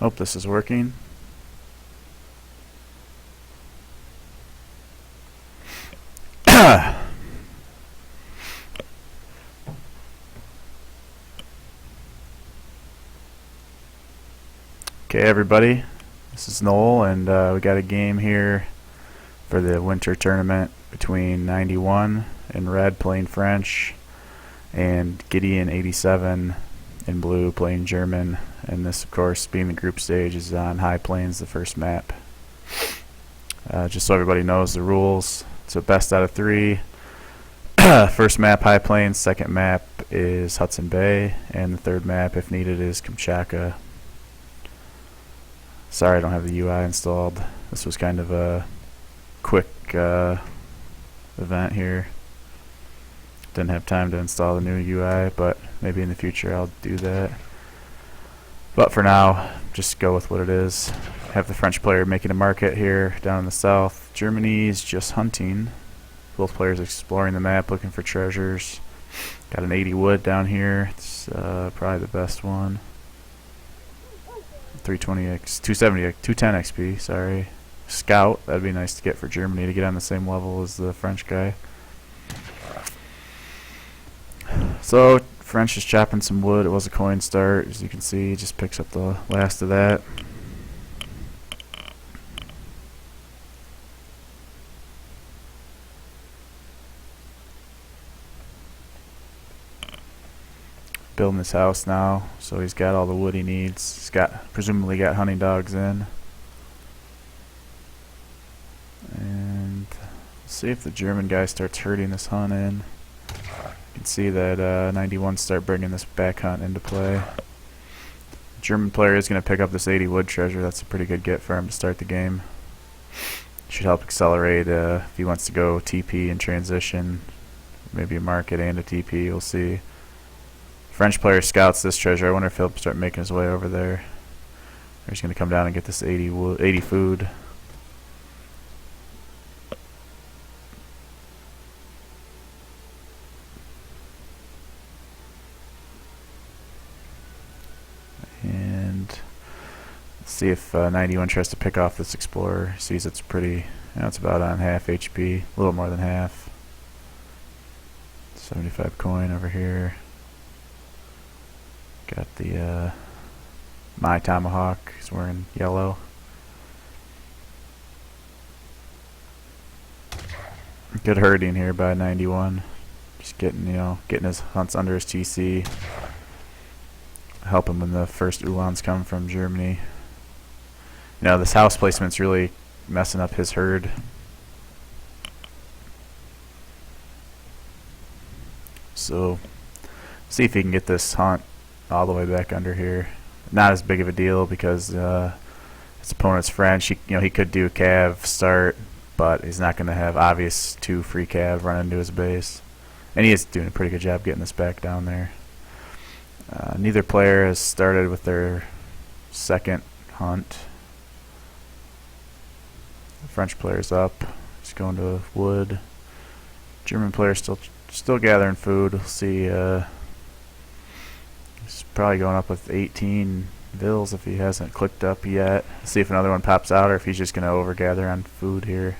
Hope this is working. Okay, everybody, this is Noel, and we got a game here for the winter tournament between 91 in red playing French and Gideon87 in blue playing German. And this, of course, being the group stage, is on High Plains, the first map. Just so everybody knows the rules, it's a best out of 3. First map, High Plains. Second map is Hudson Bay, and the third map, if needed, is Kamchatka. Sorry, I don't have the UI installed. This was kind of a quick event here. Didn't have time to install the new UI, but maybe in the future I'll do that. But for now, just go with what it is. Have the French player making a market here down in the south. Germany's just hunting. Both players exploring the map, looking for treasures. Got an 80 wood down here. It's probably the best one. 320x, 270x, 210 XP, sorry. Scout, that'd be nice to get for Germany to get on the same level as the French guy. So, French is chopping some wood. It was a coin start, as you can see. He just picks up the last of that. Building his house now, so he's got all the wood he needs. He's got, presumably got hunting dogs in. And see if the German guy starts herding this hunt in. You can see that 91 start bringing this back hunt into play. German player is going to pick up this 80 wood treasure. That's a pretty good get for him to start the game. Should help accelerate if he wants to go TP in transition. Maybe a market and a TP, you'll see. French player scouts this treasure. I wonder if he'll start making his way over there. Or he's going to come down and get this 80 food. And let's see if 91 tries to pick off this explorer. Sees it's pretty, it's about on half HP, a little more than half. 75 coin over here. Got the my tomahawk. He's wearing yellow. Good herding here by 91. Just getting getting his hunts under his TC. Help him when the first Ulans come from Germany. This house placement's really messing up his herd. So see if he can get this hunt all the way back under here. Not as big of a deal because his opponent's French. He could do a cav start, but he's not going to have obvious 2 free cav run into his base. And he is doing a pretty good job getting this back down there. Neither player has started with their second hunt. The French player's up. He's going to wood. German player still gathering food. We'll see. He's probably going up with 18 vills if he hasn't clicked up yet. See if another one pops out or if he's just going to overgather on food here.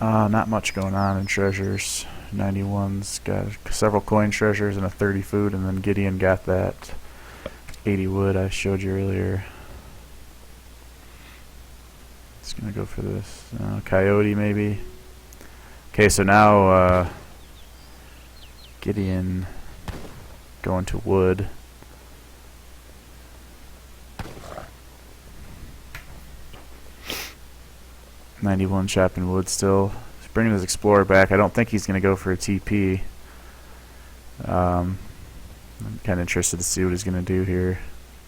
Not much going on in treasures. 91's got several coin treasures and a 30 food, and then Gideon got that 80 wood I showed you earlier. It's going to go for this coyote maybe. Okay, so now Gideon going to wood. '91 chopping wood still. He's bringing his explorer back. I don't think he's going to go for a TP. I'm kind of interested to see what he's going to do here.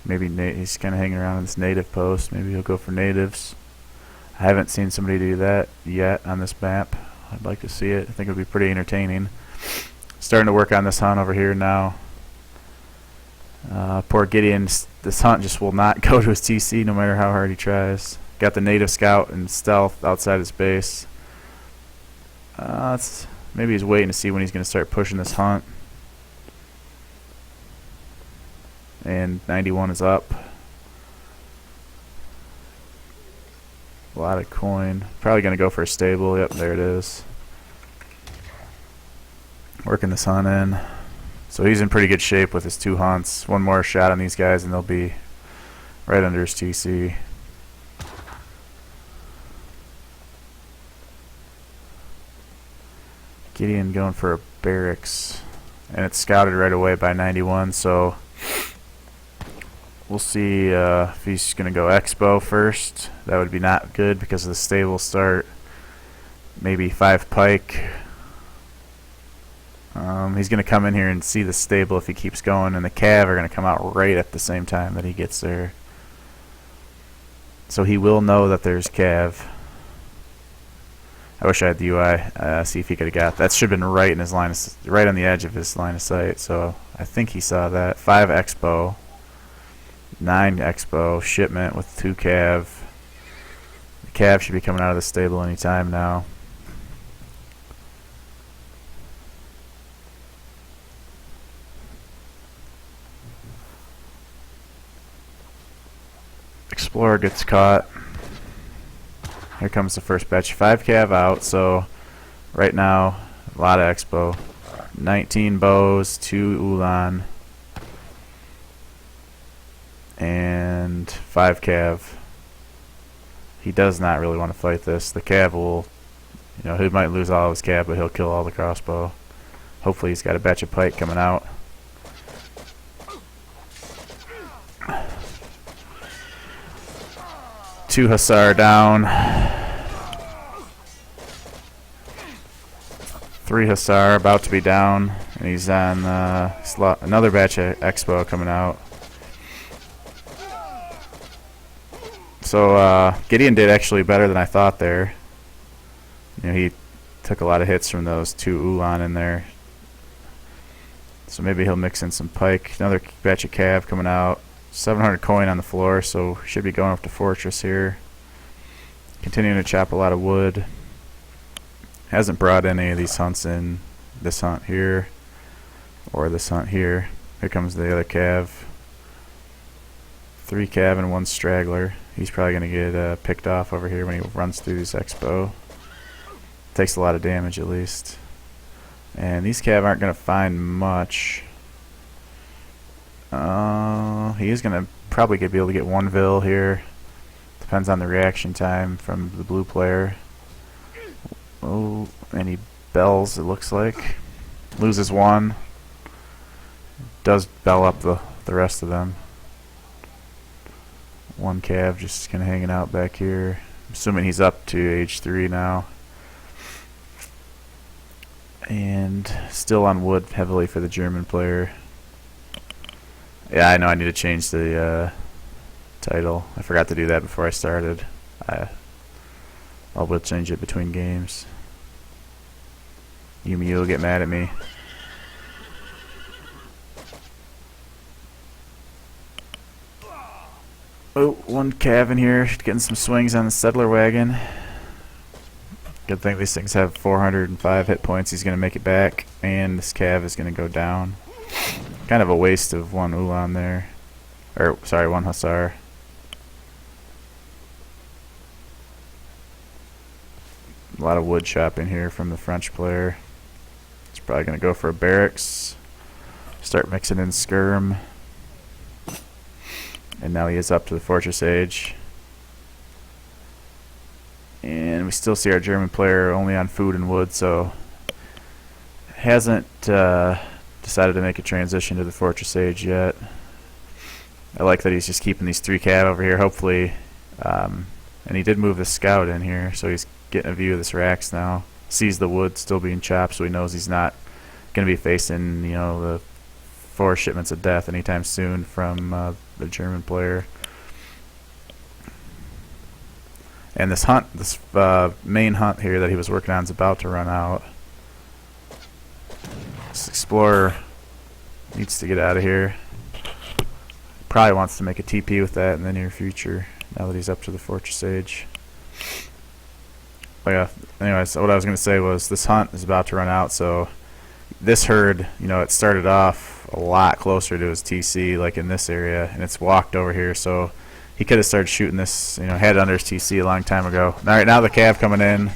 Maybe he's kind of hanging around in this native post. Maybe he'll go for natives. I haven't seen somebody do that yet on this map. I'd like to see it. I think it would be pretty entertaining. Starting to work on this hunt over here now. Poor Gideon, this hunt just will not go to his TC no matter how hard he tries. Got the native scout and stealth outside his base. Maybe he's waiting to see when he's going to start pushing this hunt. and 91 is up. A lot of coin. Probably going to go for a stable. Yep, there it is. Working this hunt in. So he's in pretty good shape with his 2 hunts. One more shot on these guys and they'll be right under his TC. Gideon going for a barracks. And it's scouted right away by 91, so we'll see if he's going to go Expo first. That would be not good because of the stable start. Maybe 5 pike. He's going to come in here and see the stable if he keeps going, and the cav are going to come out right at the same time that he gets there. So he will know that there's cav. I wish I had the UI. See if he could have got that. Should have been right in his line, right on the edge of his line of sight. So I think he saw that. 5 Expo, 9 Expo shipment with 2 cav. The cav should be coming out of the stable anytime now. Explorer gets caught. Here comes the first batch. 5 cav out, so right now a lot of Expo. 19 bows, 2 Ulan, and 5 cav. He does not really want to fight this. The cav will, he might lose all of his cav, but he'll kill all the crossbow. Hopefully he's got a batch of pike coming out. Two Hussar down. 3 Hussar about to be down, and he's on another batch of Expo coming out. So Gideon did actually better than I thought there. He took a lot of hits from those 2 Ulan in there. So maybe he'll mix in some pike. Another batch of cav coming out. 700 coin on the floor, so should be going up to Fortress here. Continuing to chop a lot of wood. Hasn't brought any of these hunts in. This hunt here, or this hunt here. Here comes the other cav. 3 cav and 1 straggler. He's probably going to get picked off over here when he runs through this Expo. Takes a lot of damage at least. And these cav aren't going to find much. He is going to probably be able to get 1 Vil here. Depends on the reaction time from the blue player. Oh, and he bells, it looks like. Loses 1. Does bell up the rest of them. 1 cav just kind of hanging out back here. I'm assuming he's up to age 3 now. And still on wood heavily for the German player. Yeah, I know I need to change the title. I forgot to do that before I started. I'll change it between games. Yumi will get mad at me. Oh, 1 cav in here, getting some swings on the settler wagon. Good thing these things have 405 hit points. He's going to make it back, and this cav is going to go down. Kind of a waste of 1 Ulan there. Or, sorry, 1 Hussar. A lot of wood chopping here from the French player. He's probably going to go for a barracks. Start mixing in skirm. And now he is up to the Fortress Age. And we still see our German player only on food and wood, so hasn't decided to make a transition to the Fortress Age yet. I like that he's just keeping these 3 cav over here, hopefully. And he did move the scout in here, so he's getting a view of this racks now. Sees the wood still being chopped, so he knows he's not going to be facing, the 4 shipments of death anytime soon from the German player. And this hunt, this main hunt here that he was working on is about to run out. This explorer needs to get out of here. Probably wants to make a TP with that in the near future, now that he's up to the Fortress Age. But yeah, anyways, what I was going to say was this hunt is about to run out, so this herd, it started off a lot closer to his TC, like in this area, and it's walked over here, so he could have started shooting this, had it under his TC a long time ago. All right, now the cav coming in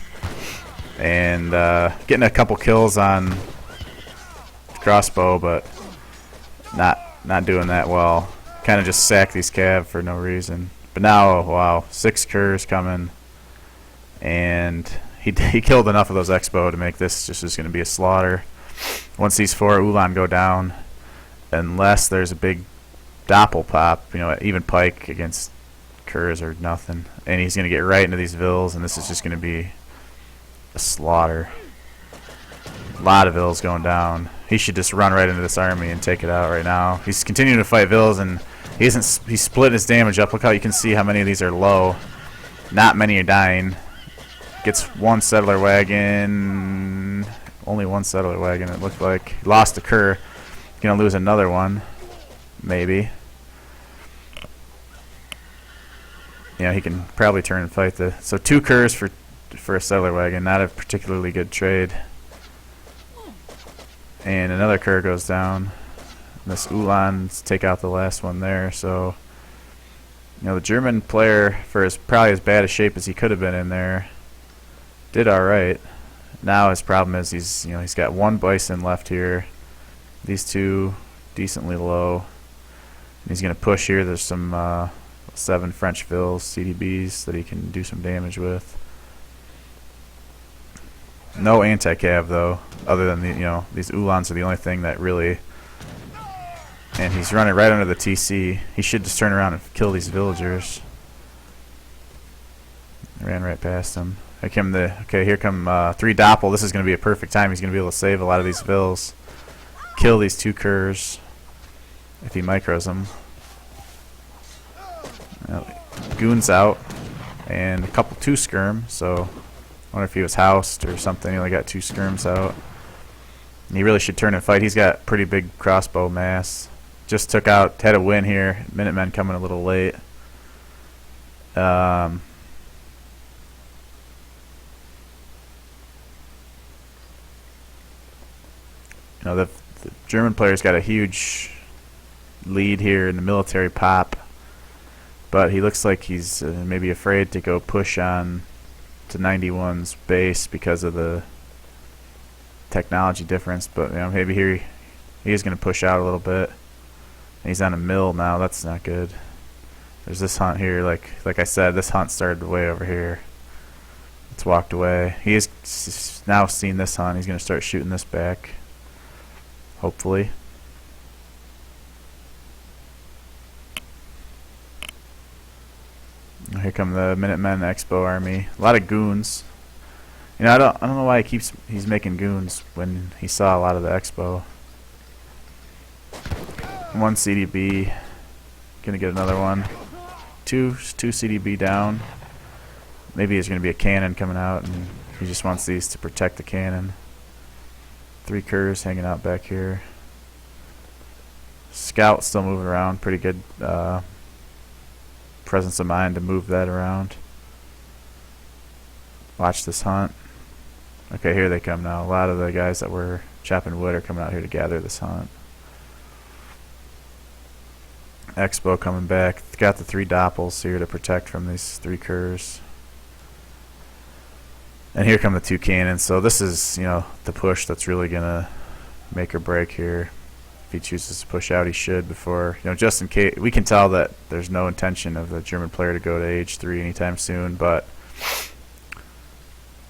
and getting a couple kills on crossbow, but not doing that well. Kind of just sack these cav for no reason. But now, wow, 6 curs coming, and he killed enough of those expo to make this just going to be a slaughter. Once these 4 Ulan go down, unless there's a big doppel pop, even pike against curs or nothing, and he's going to get right into these vills, and this is just going to be a slaughter. A lot of vills going down. He should just run right into this army and take it out right now. He's continuing to fight vills, and he's split his damage up. Look how you can see how many of these are low. Not many are dying. Gets 1 settler wagon. Only 1 settler wagon, it looked like. Lost a cur. Gonna lose another one. Maybe. Yeah, he can probably turn and fight the... So 2 curs for a settler wagon. Not a particularly good trade. And another cur goes down. This Ulan's take out the last one there. So, the German player, for probably as bad a shape as he could have been in there, did all right. Now his problem is he's got 1 bison left here. These 2 decently low. And he's gonna push here. There's some 7 French vills, CDBs that he can do some damage with. No anti-cav though, other than these Ulans are the only thing that really. And he's running right under the TC. He should just turn around and kill these villagers. Ran right past him. Here come here come 3 doppel. This is going to be a perfect time. He's going to be able to save a lot of these vills. Kill these 2 curs if he micros them. Goons out, and 2 skirm. So I wonder if he was housed or something. He only got 2 skirms out. And he really should turn and fight. He's got pretty big crossbow mass. Just had a win here. Minutemen coming a little late. The German player's got a huge lead here in the military pop, but he looks like he's maybe afraid to go push on to 91's base because of the technology difference. But maybe here he is going to push out a little bit. He's on a mill now. That's not good. There's this hunt here. Like I said, this hunt started way over here. It's walked away. He has now seen this hunt. He's going to start shooting this back. Hopefully. Here come the Minutemen Expo army. A lot of goons. I don't know why he's making goons when he saw a lot of the Expo. 1 CDB. Gonna get another one. 2 CDB down. Maybe there's gonna be a cannon coming out, and he just wants these to protect the cannon. 3 curs hanging out back here. Scout still moving around. Pretty good presence of mind to move that around. Watch this hunt. Okay, here they come now. A lot of the guys that were chopping wood are coming out here to gather this hunt. Expo coming back. Got the 3 doppels here to protect from these 3 curs. And here come the 2 cannons. So this is, the push that's really gonna make or break here. If he chooses to push out, he should before, just in case. We can tell that there's no intention of the German player to go to H3 anytime soon, but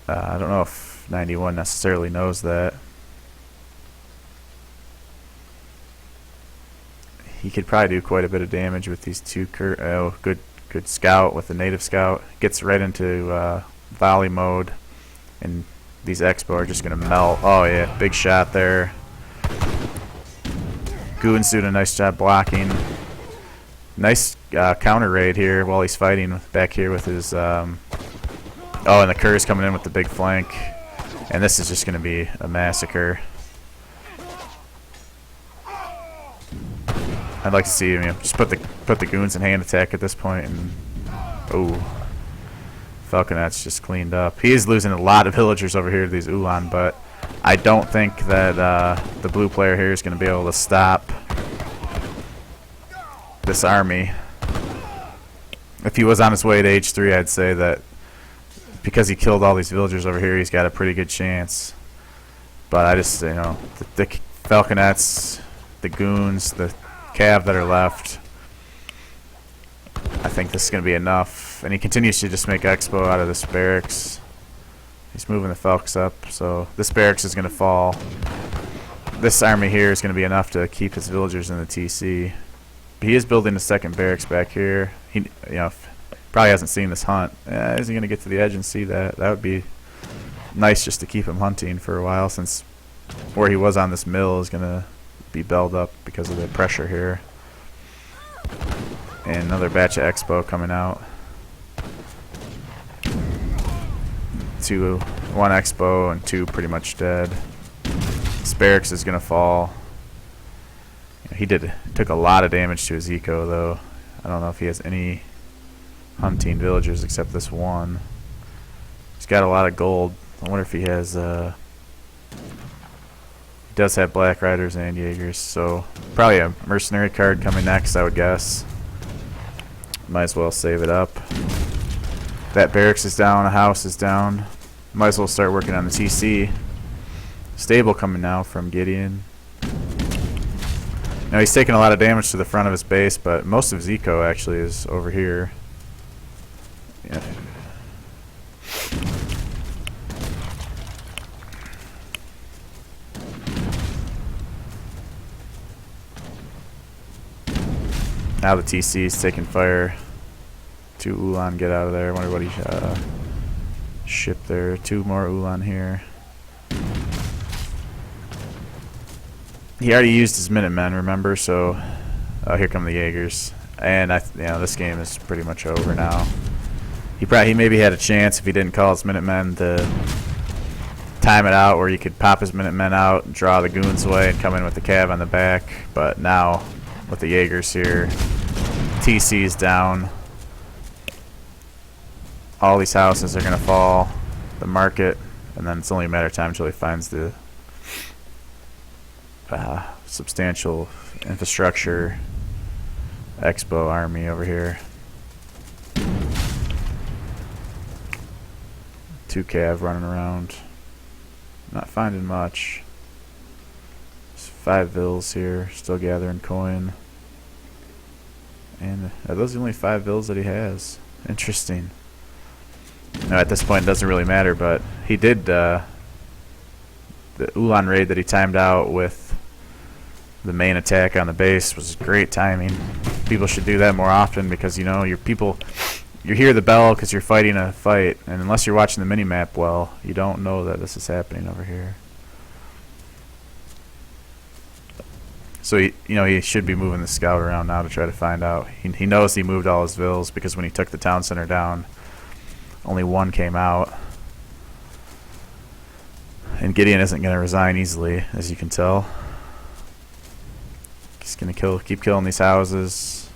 I don't know if 91 necessarily knows that. He could probably do quite a bit of damage with these 2 good scout with the native scout. Gets right into volley mode, and these Expo are just gonna melt. Oh yeah, big shot there. Goon's doing a nice job blocking. Nice counter raid here while he's fighting back here with his and the cur's coming in with the big flank, and this is just gonna be a massacre. I'd like to see him just put the goons in hand attack at this point, and Falconet's just cleaned up. He is losing a lot of villagers over here to these Ulan, but I don't think that the blue player here is going to be able to stop this army. If he was on his way to H3, I'd say that because he killed all these villagers over here, he's got a pretty good chance. But I just, you know, the falconets, the goons, the cav that are left, I think this is going to be enough. And he continues to just make expo out of this barracks. He's moving the Falks up, so this barracks is going to fall. This army here is going to be enough to keep his villagers in the TC. He is building a second barracks back here. He, you know, probably hasn't seen this hunt. Is he going to get to the edge and see that? That would be nice just to keep him hunting for a while, since where he was on this mill is going to be belled up because of the pressure here. And another batch of expo coming out. One expo and 2 pretty much dead. This barracks is going to fall. He took a lot of damage to his eco, though. I don't know if he has any hunting villagers except this one. He's got a lot of gold. I wonder if he has... he does have Black Riders and Jaegers, so probably a mercenary card coming next, I would guess. Might as well save it up. That barracks is down, a house is down. Might as well start working on the TC. Stable coming now from Gideon. Now he's taking a lot of damage to the front of his base, but most of his eco actually is over here. Yeah. Now the TC is taking fire. 2 Ulan, get out of there. I wonder what he shipped there. 2 more Ulan here. He already used his Minutemen, remember? So, here come the Jaegers, and you know, this game is pretty much over now. He maybe had a chance if he didn't call his Minutemen to time it out, where he could pop his Minutemen out, and draw the goons away, and come in with the cav on the back. But now, with the Jaegers here, TC is down. All these houses are gonna fall. The market, and then it's only a matter of time until he finds the substantial infrastructure expo army over here. 2 cav running around, not finding much. There's 5 vills here, still gathering coin. And are those the only 5 vills that he has? Interesting. Now at this point it doesn't really matter, but he did the Ulan raid that he timed out with the main attack on the base was great timing. People should do that more often, because you know you hear the bell because you're fighting a fight, and unless you're watching the mini-map well, you don't know that this is happening over here. So he should be moving the scout around now to try to find out. He knows he moved all his vills, because when he took the town center down, only 1 came out. And Gideon isn't going to resign easily, as you can tell. He's going to keep killing these houses.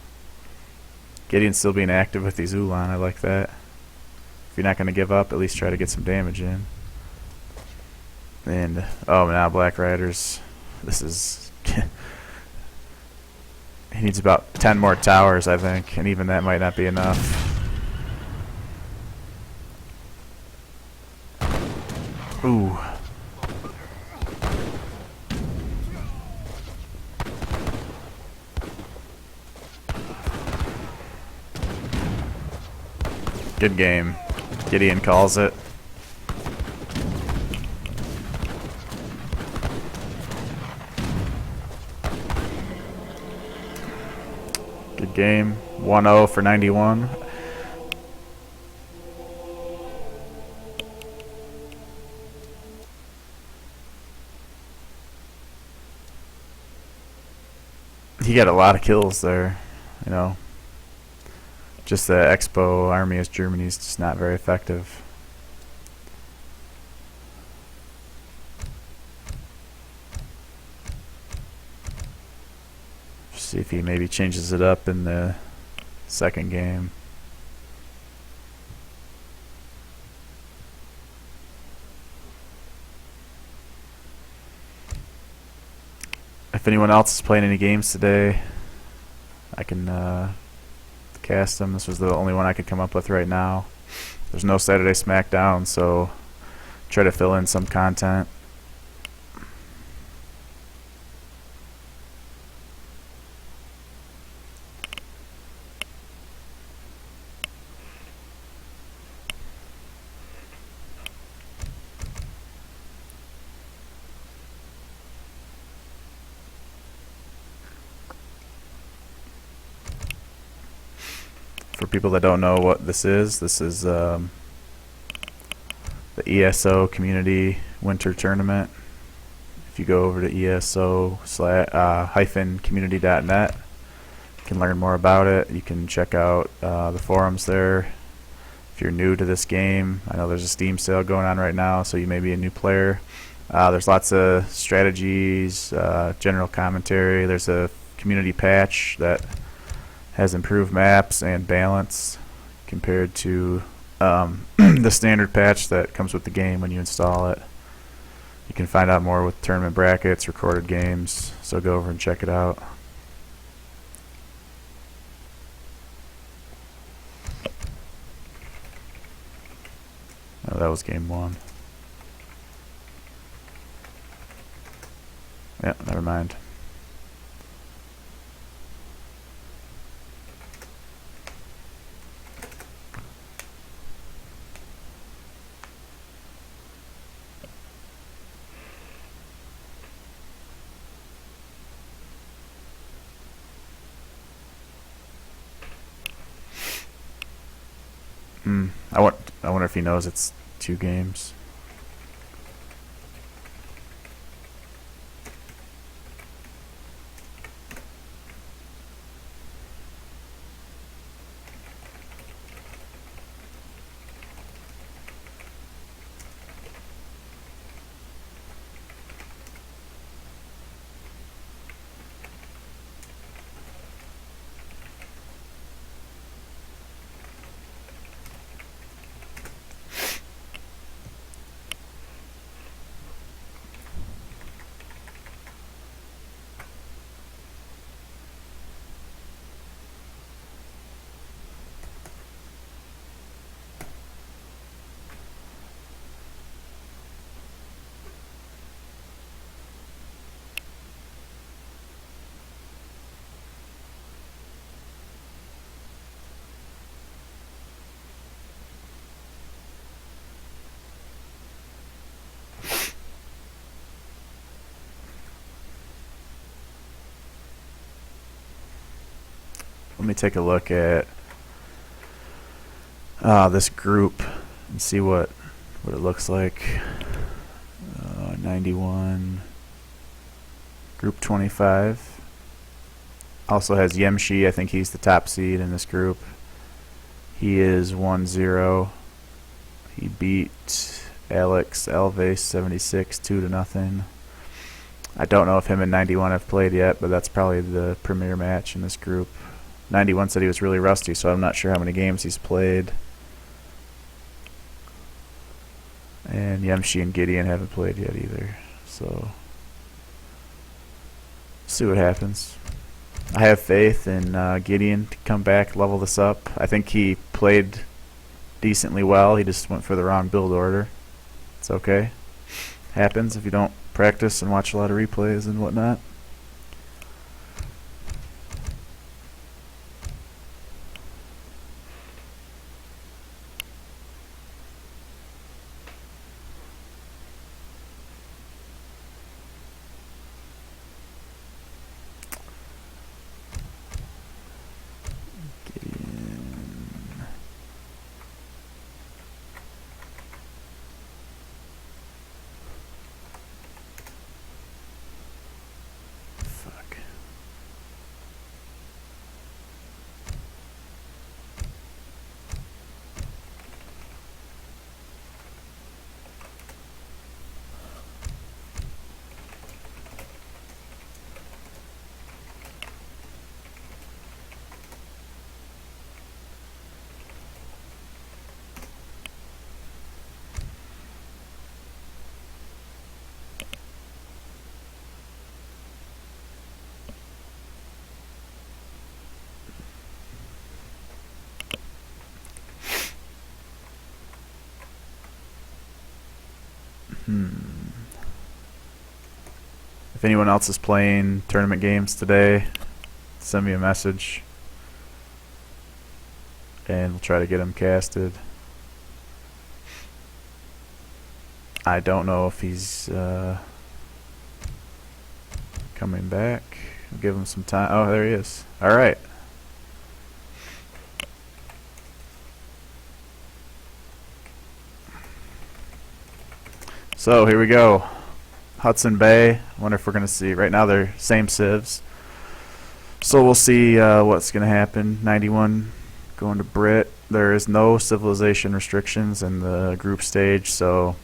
Gideon's still being active with these Ulan. I like that. If you're not going to give up, at least try to get some damage in. And oh, now Black Riders. This is he needs about 10 more towers, I think, and even that might not be enough. Ooh. Good game. Gideon calls it. Good game. 1-0 for 91. He got a lot of kills there, you know. Just the Expo army as Germany is just not very effective. See if he maybe changes it up in the second game. If anyone else is playing any games today, I can cast them. This was the only one I could come up with right now. There's no Saturday SmackDown, so try to fill in some content. For people that don't know what this is the ESO Community Winter Tournament. If you go over to ESO-community.net, you can learn more about it. You can check out the forums there. If you're new to this game, I know there's a Steam sale going on right now, so you may be a new player. There's lots of strategies, general commentary. There's a community patch that has improved maps and balance compared to the standard patch that comes with the game when you install it. You can find out more with tournament brackets, recorded games, so go over and check it out. Oh, that was game 1. Yeah, never mind. I wonder if he knows it's 2 games. Let me take a look at this group and see what it looks like. 91, group 25. Also has Yemshi. I think he's the top seed in this group. He is 1-0. He beat Alex Alves 76 2-0. I don't know if him and 91 have played yet, but that's probably the premier match in this group. 91 said he was really rusty, so I'm not sure how many games he's played. And Yemshi and Gideon haven't played yet either. So, see what happens. I have faith in Gideon to come back, level this up. I think he played decently well. He just went for the wrong build order. It's okay. Happens if you don't practice and watch a lot of replays and whatnot. If anyone else is playing tournament games today, send me a message and we'll try to get him casted. I don't know if he's coming back. I'll give him some time. Oh, there he is. Alright. So here we go. Hudson Bay. Wonder if we're going to see. Right now they're same civs. So we'll see what's going to happen. 91 going to Brit. There is no civilization restrictions in the group stage, so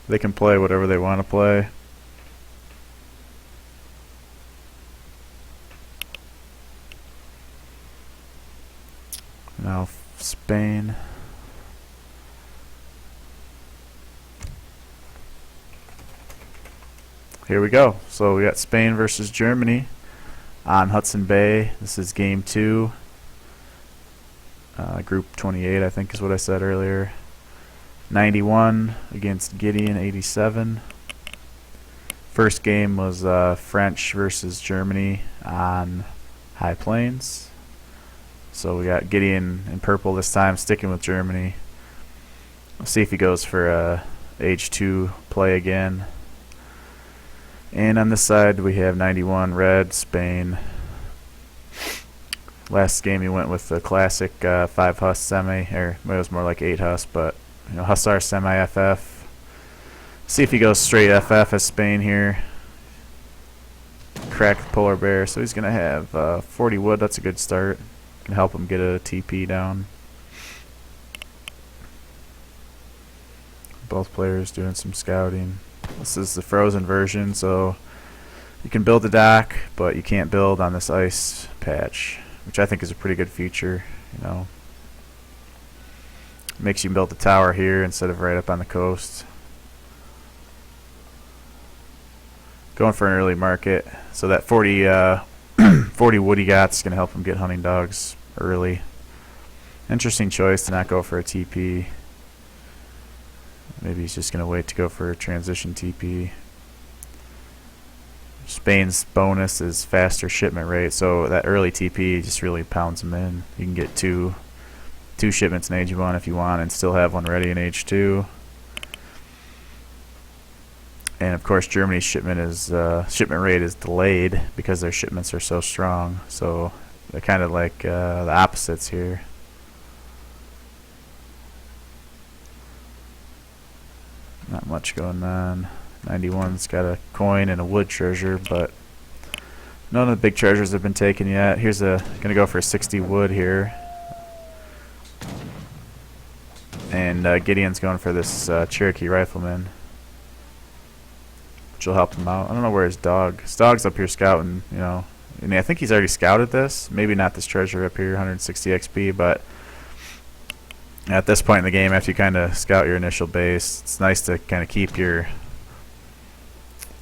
they can play whatever they want to play. Now Spain. Here we go. So we got Spain versus Germany on Hudson Bay. This is game 2. Group 28, I think is what I said earlier. 91 against Gideon87. First game was French versus Germany on High Plains. So we got Gideon in purple this time, sticking with Germany. We'll see if he goes for a H2 play again. And on this side we have 91 red, Spain. Last game he went with the classic 5 Huss semi, or it was more like 8 Huss, but you know, Hussar semi FF. See if he goes straight FF as Spain here. Crack the polar bear, so he's gonna have 40 wood. That's a good start. Can help him get a TP down. Both players doing some scouting. This is the frozen version, so you can build a dock, but you can't build on this ice patch, which I think is a pretty good feature. You know, makes you build a tower here instead of right up on the coast. Going for an early market, so that 40 wood he got is going to help him get hunting dogs early. Interesting choice to not go for a TP. Maybe he's just going to wait to go for a transition TP. Spain's bonus is faster shipment rate, so that early TP just really pounds him in. You can get two shipments in H1 if you want and still have one ready in H2. And of course Germany's shipment rate is delayed because their shipments are so strong, so they're kind of like the opposites here. Not much going on. 91's got a coin and a wood treasure, but none of the big treasures have been taken yet. Here's gonna go for 60 wood here. And Gideon's going for this Cherokee rifleman, which will help him out. I don't know where his dog's up here scouting, you know. And I think he's already scouted this. Maybe not this treasure up here, 160 XP, but at this point in the game, after you kind of scout your initial base, it's nice to kind of keep your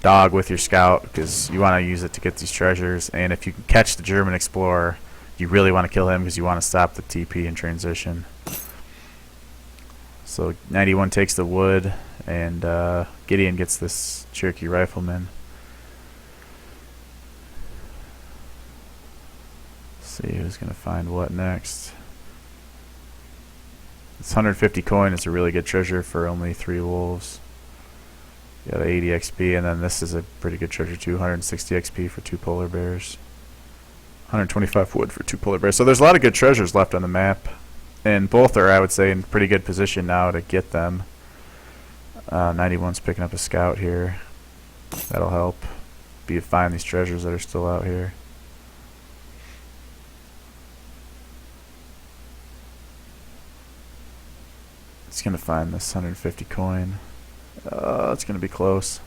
dog with your scout because you want to use it to get these treasures. And if you can catch the German explorer, you really want to kill him because you want to stop the TP in transition. So 91 takes the wood, and Gideon gets this Cherokee rifleman. Let's see who's going to find what next. This 150 coin is a really good treasure for only 3 wolves. You got 80 XP, and then this is a pretty good treasure too, 160 XP for 2 polar bears. 125 wood for 2 polar bears. So there's a lot of good treasures left on the map, and both are, I would say, in pretty good position now to get them. 91's picking up a scout here. That'll help find these treasures that are still out here. It's going to find this 150 coin. It's going to be close.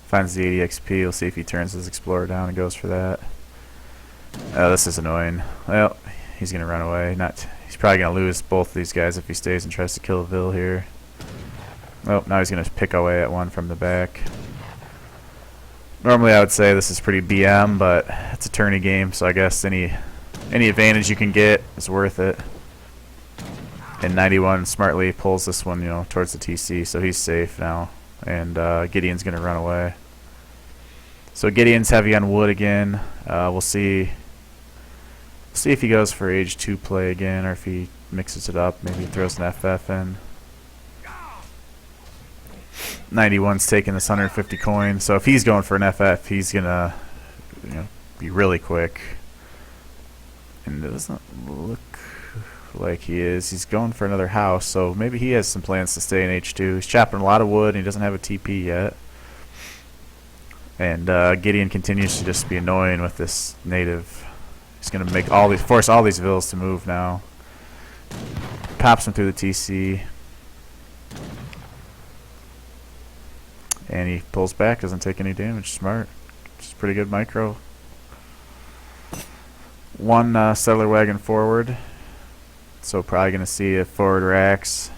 Finds the 80 XP. We'll see if he turns his explorer down and goes for that. This is annoying. Well, he's going to run away. He's probably going to lose both of these guys if he stays and tries to kill a Vil here. Oh, now he's going to pick away at one from the back. Normally I would say this is pretty BM, but it's a tourney game, so I guess any Any advantage you can get is worth it. And 91 smartly pulls this one, towards the TC, so he's safe now. And Gideon's going to run away. So Gideon's heavy on wood again. We'll see if he goes for age 2 play again, or if he mixes it up. Maybe he throws an FF in. 91's taking this 150 coin, so if he's going for an FF, he's going to be really quick. And it doesn't look like he is. He's going for another house, so maybe he has some plans to stay in H2. He's chopping a lot of wood, and he doesn't have a TP yet. And Gideon continues to just be annoying with this native. He's going to force all these villas to move now. Pops him through the TC. And he pulls back, doesn't take any damage. Smart. Just pretty good micro. One settler wagon forward. So probably going to see a forward racks.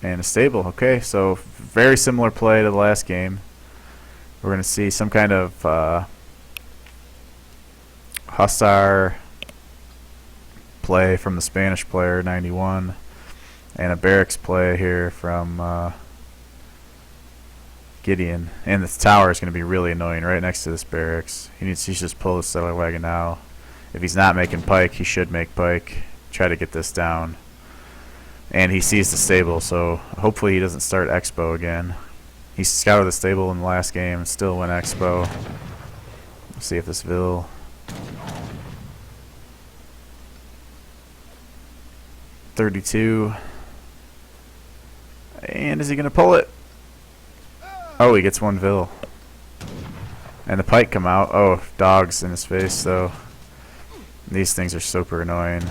And a stable. Okay, so very similar play to the last game. We're going to see some kind of hussar play from the Spanish player, 91, and a barracks play here from Gideon. And this tower is going to be really annoying right next to this barracks. He should just pull the settler wagon now. If he's not making pike, he should make pike. Try to get this down. And he sees the stable, so hopefully he doesn't start expo again. He scouted the stable in the last game and still went expo. Let's see if this Vil. $32. And is he going to pull it? Oh, he gets one Vil. And the pike come out. Oh, dogs in his face, though. These things are super annoying.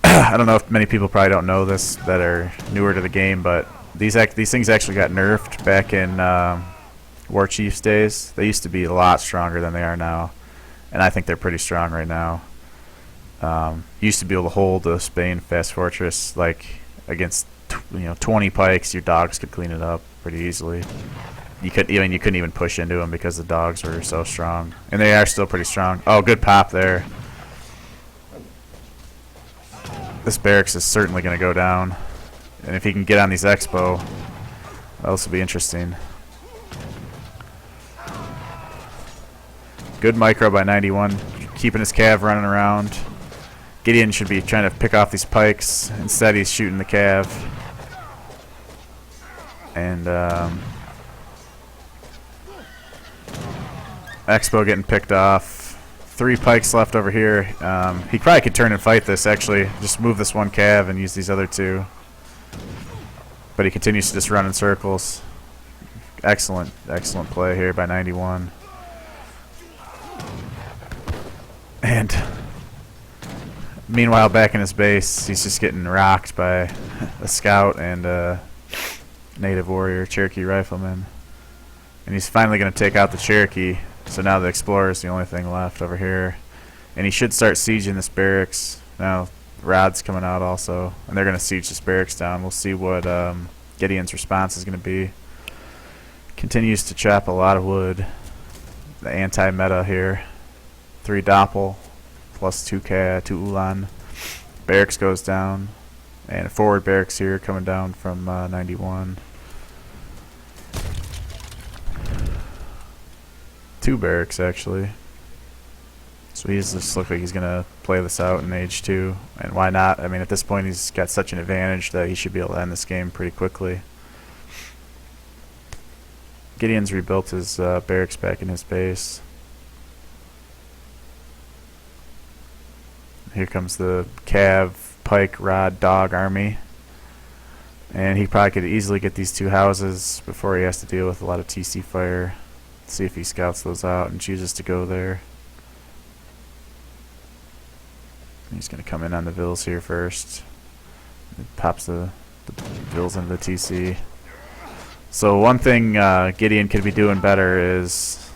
I don't know if many people probably don't know this that are newer to the game, but these things actually got nerfed back in War Chiefs days. They used to be a lot stronger than they are now, and I think they're pretty strong right now. Used to be able to hold the Spain Fast Fortress like against 20 pikes. Your dogs could clean it up pretty easily. You couldn't even push into them because the dogs were so strong, and they are still pretty strong. Oh, good pop there. This barracks is certainly going to go down, and if he can get on these expo, this will be interesting. Good micro by 91, keeping his cav running around. Gideon should be trying to pick off these pikes. Instead, he's shooting the cav. And expo getting picked off. 3 pikes left over here. He probably could turn and fight this, actually. Just move this one cav and use these other 2. But he continues to just run in circles. Excellent, excellent play here by 91. And meanwhile, back in his base, he's just getting rocked by a scout and a native warrior, Cherokee rifleman. And he's finally going to take out the Cherokee. So now the Explorer is the only thing left over here. And he should start sieging this barracks. Now Rod's coming out also. And they're going to siege this barracks down. We'll see what Gideon's response is going to be. Continues to chop a lot of wood. The anti-meta here. 3 Doppel plus 2 Ulan. Barracks goes down. And a forward barracks here coming down from 91. 2 barracks actually. So he's just look like he's gonna play this out in age 2, and why not? I mean, at this point he's got such an advantage that he should be able to end this game pretty quickly. Gideon's rebuilt his barracks back in his base. Here comes the Cav, Pike, Rod, Dog army. And he probably could easily get these 2 houses before he has to deal with a lot of TC fire. See if he scouts those out and chooses to go there. He's going to come in on the Vils here first. It pops the Vils into the TC. So one thing Gideon could be doing better is,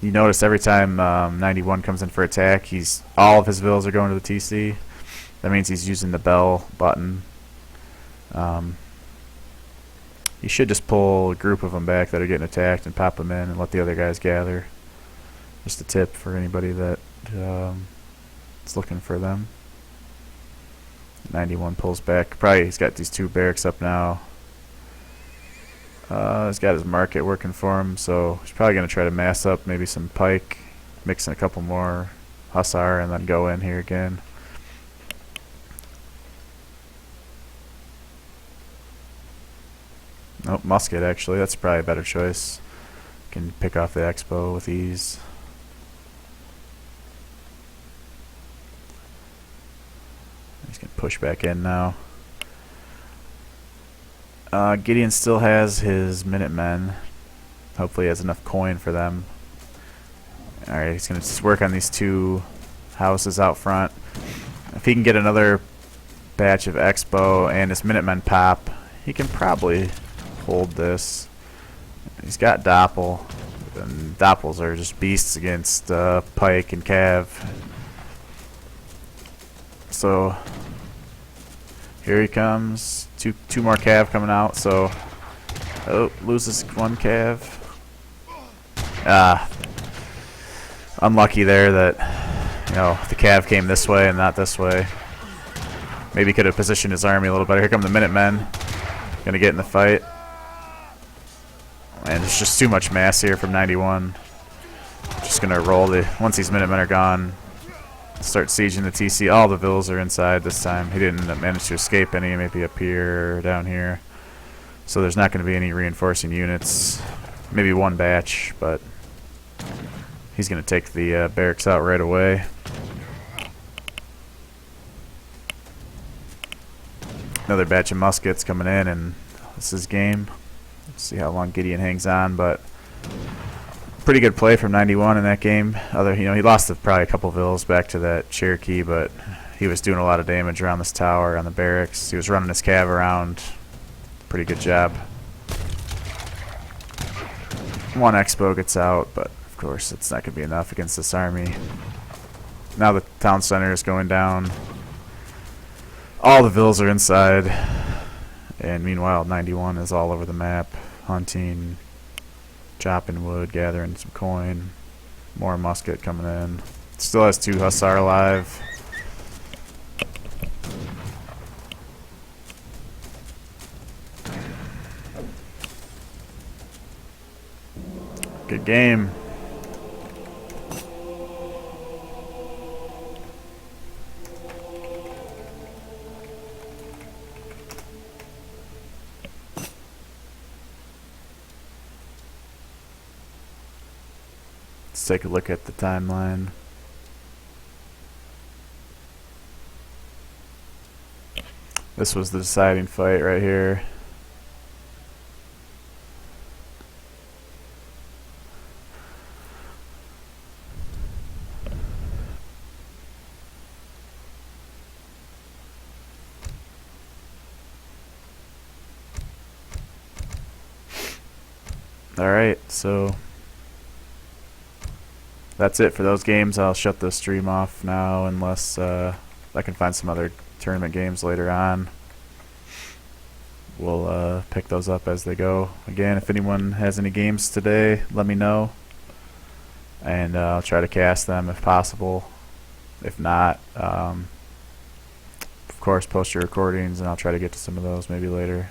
you notice every time 91 comes in for attack, all of his Vils are going to the TC. That means he's using the bell button. You should just pull a group of them back that are getting attacked and pop them in and let the other guys gather. Just a tip for anybody that is looking for them. 91 pulls back. Probably he's got these 2 barracks up now. He's got his market working for him, so he's probably going to try to mass up maybe some pike, mix in a couple more hussar, and then go in here again. Nope, musket actually. That's probably a better choice. Can pick off the expo with ease. He's going to push back in now. Gideon still has his Minutemen. Hopefully he has enough coin for them. Alright, he's going to work on these 2 houses out front. If he can get another batch of expo and his Minutemen pop, he can probably hold this. He's got Doppel, and Doppels are just beasts against pike and cav. So here he comes. Two more cav coming out. So loses 1 cav. Unlucky there that the cav came this way and not this way. Maybe he could have positioned his army a little better. Here come the Minutemen. Gonna get in the fight. And there's just too much mass here from 91. Just gonna roll once these Minutemen are gone, start sieging the TC. All the vills are inside this time. He didn't manage to escape any, maybe up here or down here. So there's not going to be any reinforcing units. Maybe 1 batch, but he's going to take the barracks out right away. Another batch of muskets coming in, and this is game. Let's see how long Gideon hangs on, but pretty good play from 91 in that game. He lost probably a couple vills back to that Cherokee, but he was doing a lot of damage around this tower on the barracks. He was running his cav around. Pretty good job. 1 expo gets out, but of course it's not going to be enough against this army. Now the town center is going down. All the vills are inside, and meanwhile 91 is all over the map, hunting, chopping wood, gathering some coin. More musket coming in. Still has 2 hussar alive. Good game. Let's take a look at the timeline. This was the deciding fight right here. Alright, so that's it for those games. I'll shut the stream off now unless I can find some other tournament games later on. We'll pick those up as they go. Again, if anyone has any games today, let me know, and I'll try to cast them if possible. If not, of course, post your recordings and I'll try to get to some of those maybe later.